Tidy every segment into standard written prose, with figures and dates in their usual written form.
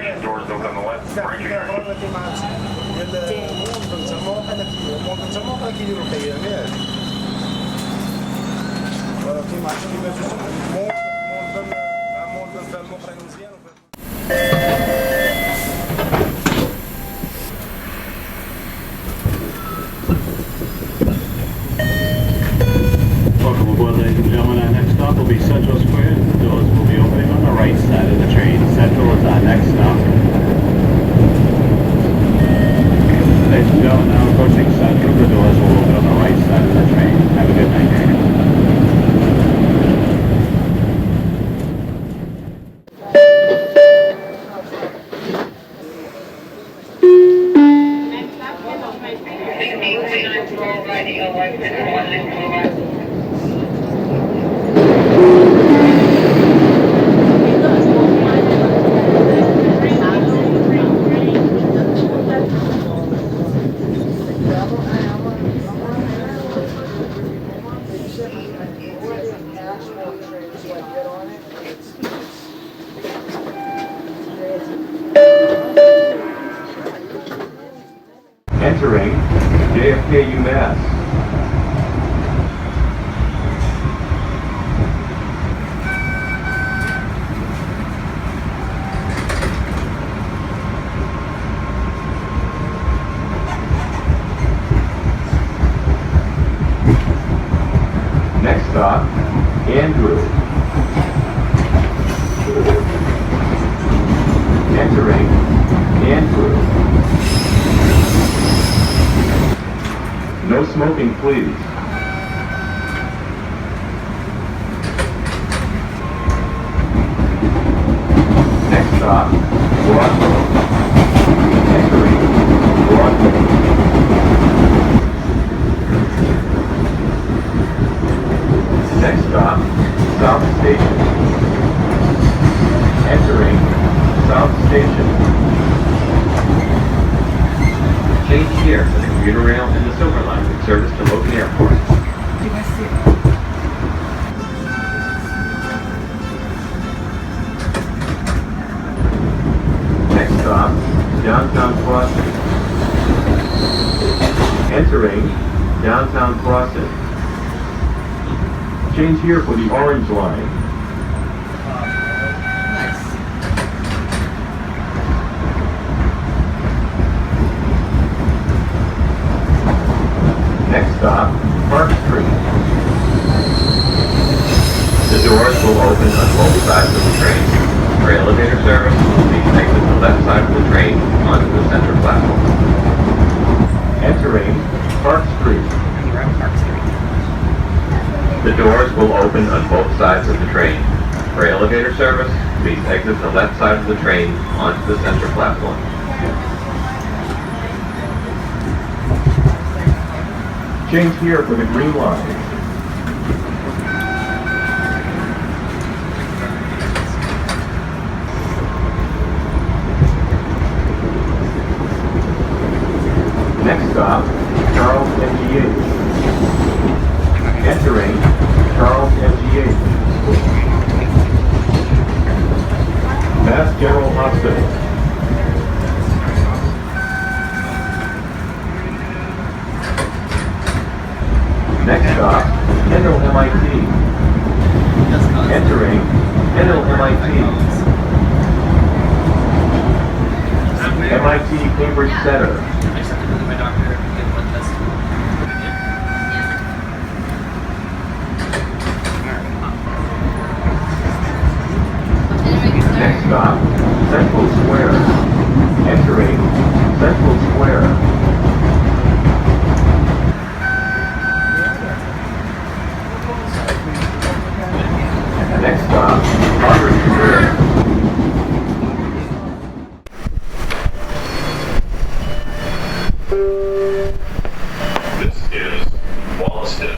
station doors open on the left. Right here. Welcome aboard, ladies and gentlemen. Our next stop will be Central Square. The doors will be opening on the right side of the train. Central is our next stop. Ladies and gentlemen, now approaching Central. The doors will open on the right side of the train. Have a good night. Entering JFK UMass. Next stop, Andrew. Entering Andrew. No smoking, please. Next stop, Broadway. Entering Broadway. Next stop, South Station. Entering South Station. Change here for the commuter rail and the Silver Line with service to Logan Airport. Next stop, Downtown Crossing. Entering Downtown Crossing. Change here for the Orange Line. Next stop, Park Street. The doors will open on both sides of the train. For elevator service, please exit the left side of the train onto the center platform. Entering Park Street. The doors will open on both sides of the train. For elevator service, please exit the left side of the train onto the center platform. Change here for the Green Line. Next stop, Charles MGH. Entering Charles MGH. Mass General Hospital. Next stop, Kendall MIT. Entering Kendall MIT. MIT Cambridge Center. Next stop, Central Square. Entering Central Square. Next stop, Harvard Square. This is Wollaston.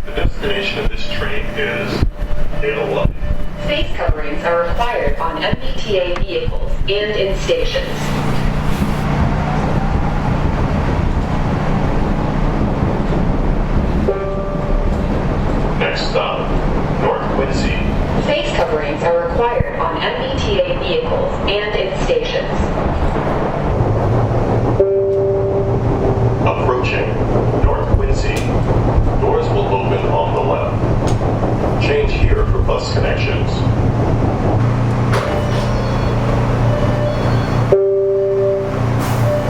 The destination of this train is 811. Face coverings are required on MBTA vehicles and in stations. Next stop, North Quincy. Face coverings are required on MBTA vehicles and and in stations. Approaching North Quincy. Doors will open on the left. Change here for bus connections.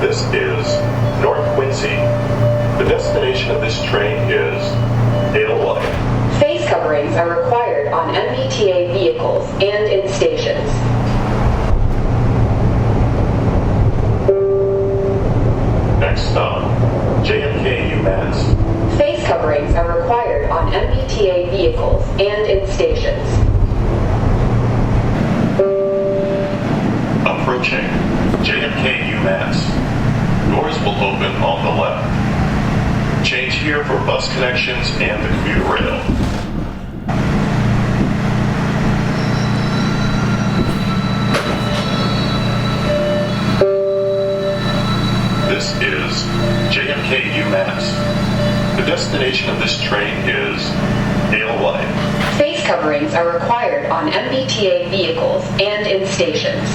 This is North Quincy. The destination of this train is Alewife. Face coverings are required on MBTA vehicles and in stations. Next stop, JFK UMass. Face coverings are required on MBTA vehicles and in stations. Approaching JFK UMass. Doors will open on the left. Change here for bus connections and the commuter rail. This is JFK UMass. The destination of this train is Alewife. Face coverings are required on MBTA vehicles and in stations.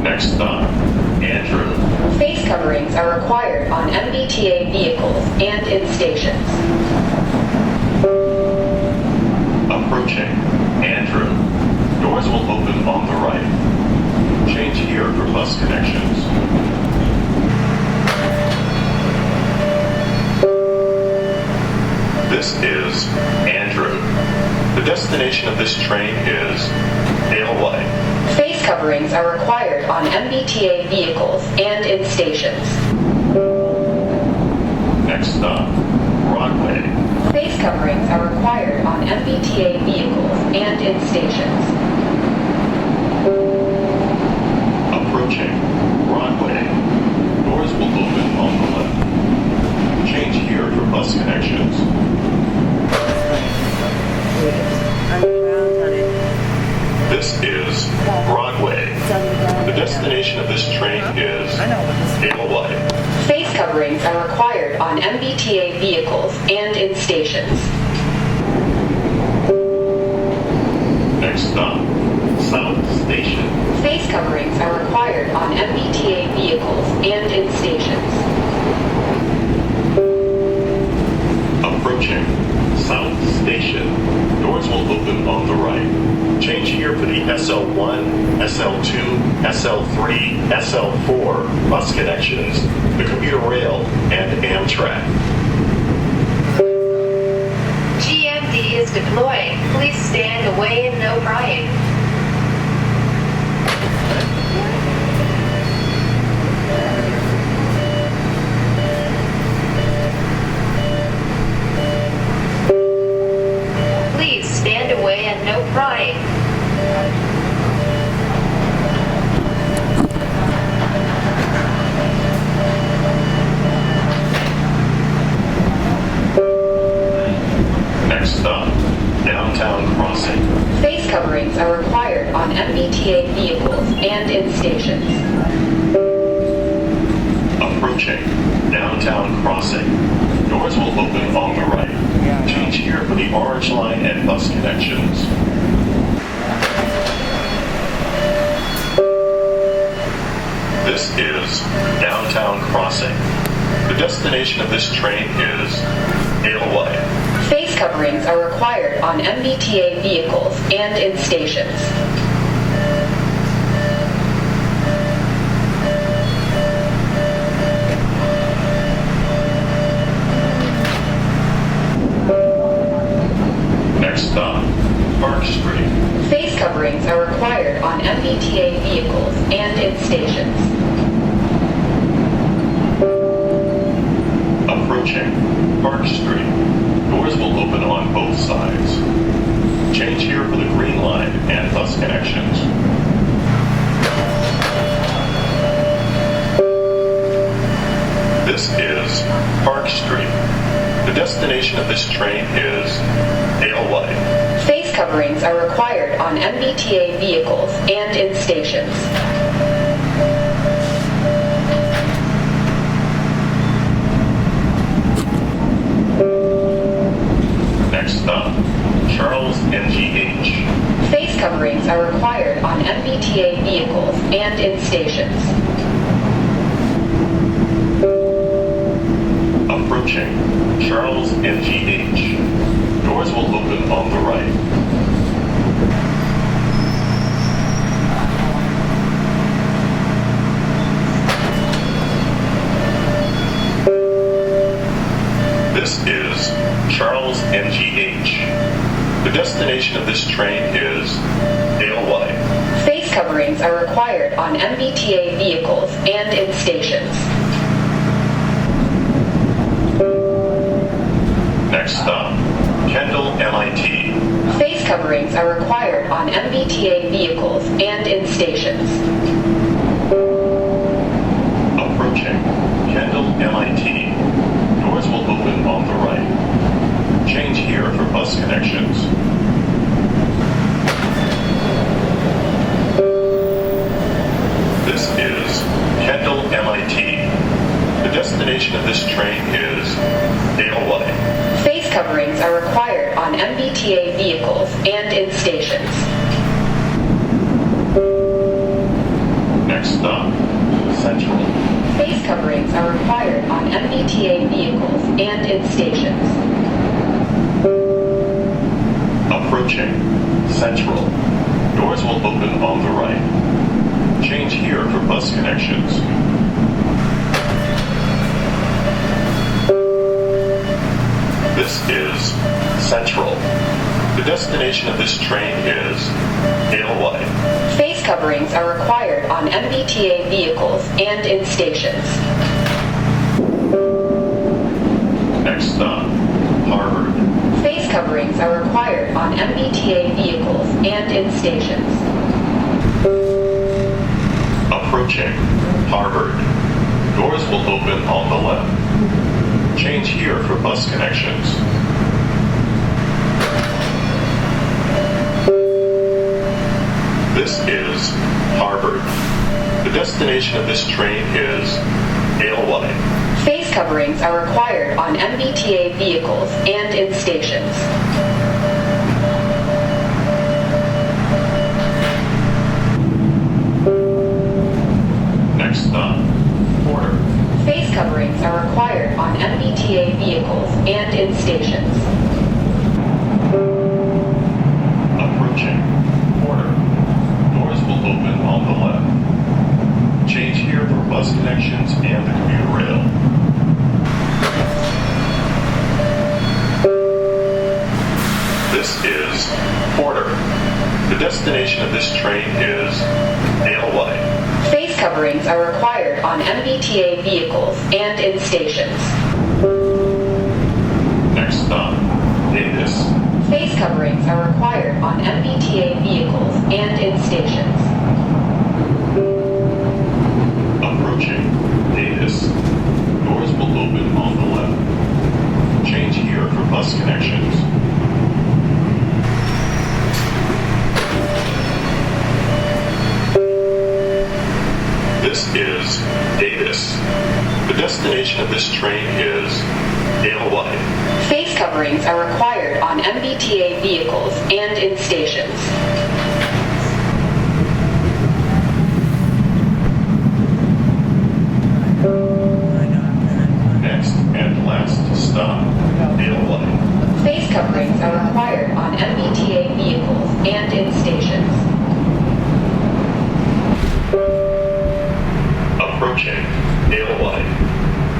Next stop, Andrew. Face coverings are required on MBTA vehicles and in stations. Approaching Andrew. Doors will open on the right. Change here for bus connections. This is Andrew. The destination of this train is Alewife. Face coverings are required on MBTA vehicles and in stations. Next stop, Broadway. Face coverings are required on MBTA vehicles and in stations. Approaching Broadway. Doors will open on the left. Change here for bus connections. This is Broadway. The destination of this train is Alewife. Face coverings are required on MBTA vehicles and in stations. Next stop, South Station. Face coverings are required on MBTA vehicles and in stations. Approaching South Station. Doors will open on the right. Change here for the SL1, SL2, SL3, SL4 bus connections, the commuter rail, and Amtrak. GMD is deploying. Please stand away and no prying. Please stand away and no prying. Next stop, Downtown Crossing. Face coverings are required on MBTA vehicles and in stations. Approaching Downtown Crossing. Doors will open on the right. Change here for the Orange Line and bus connections. This is Downtown Crossing. The destination of this train is Alewife. Face coverings are required on MBTA vehicles and in stations. Next stop, Park Street. Face coverings are required on MBTA vehicles and in stations. Approaching Park Street. Doors will open on both sides. Change here for the Green Line and bus connections. This is Park Street. The destination of this train is Alewife. Face coverings are required on MBTA vehicles and in stations. Next stop, Charles NGH. Face coverings are required on MBTA vehicles and in stations. Approaching Charles NGH. Doors will open on the right. This is Charles NGH. The destination of this train is ALY. Face coverings are required on MBTA vehicles and in stations. Next stop, Kendall MIT. Face coverings are required on MBTA vehicles and in stations. Approaching Kendall MIT. Doors will open on the right. Change here for bus connections. This is Kendall MIT. The destination of this train is ALY. Face coverings are required on MBTA vehicles and in stations. Next stop, Central. Face coverings are required on MBTA vehicles and in stations. Approaching Central. Doors will open on the right. Change here for bus connections. This is Central. The destination of this train is ALY. Face coverings are required on MBTA vehicles and in stations. Next stop, Harvard. Face coverings are required on MBTA vehicles and in stations. Approaching Harvard. Doors will open on the left. Change here for bus connections. This is Harvard. The destination of this train is ALY. Face coverings are required on MBTA vehicles and in stations. Next stop, Porter. Face coverings are required on MBTA vehicles and in stations. Approaching Porter. Doors will open on the left. Change here for bus connections and the commuter rail. This is Porter. The destination of this train is ALY. Face coverings are required on MBTA vehicles and in stations. Next stop, Davis. Face coverings are required on MBTA vehicles and in stations. Approaching Davis. Doors will open on the left. Change here for bus connections. This is Davis. The destination of this train is ALY. Face coverings are required on MBTA vehicles and in stations. Next and last stop, ALY. Face coverings are required on MBTA vehicles and in stations. Approaching ALY.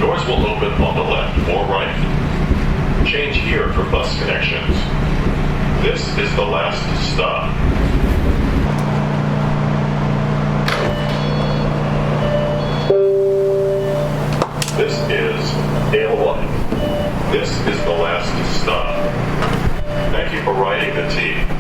Doors will open on the left or right. Change here for bus connections. This is the last stop. This is ALY. This is the last stop. Thank you for riding the T.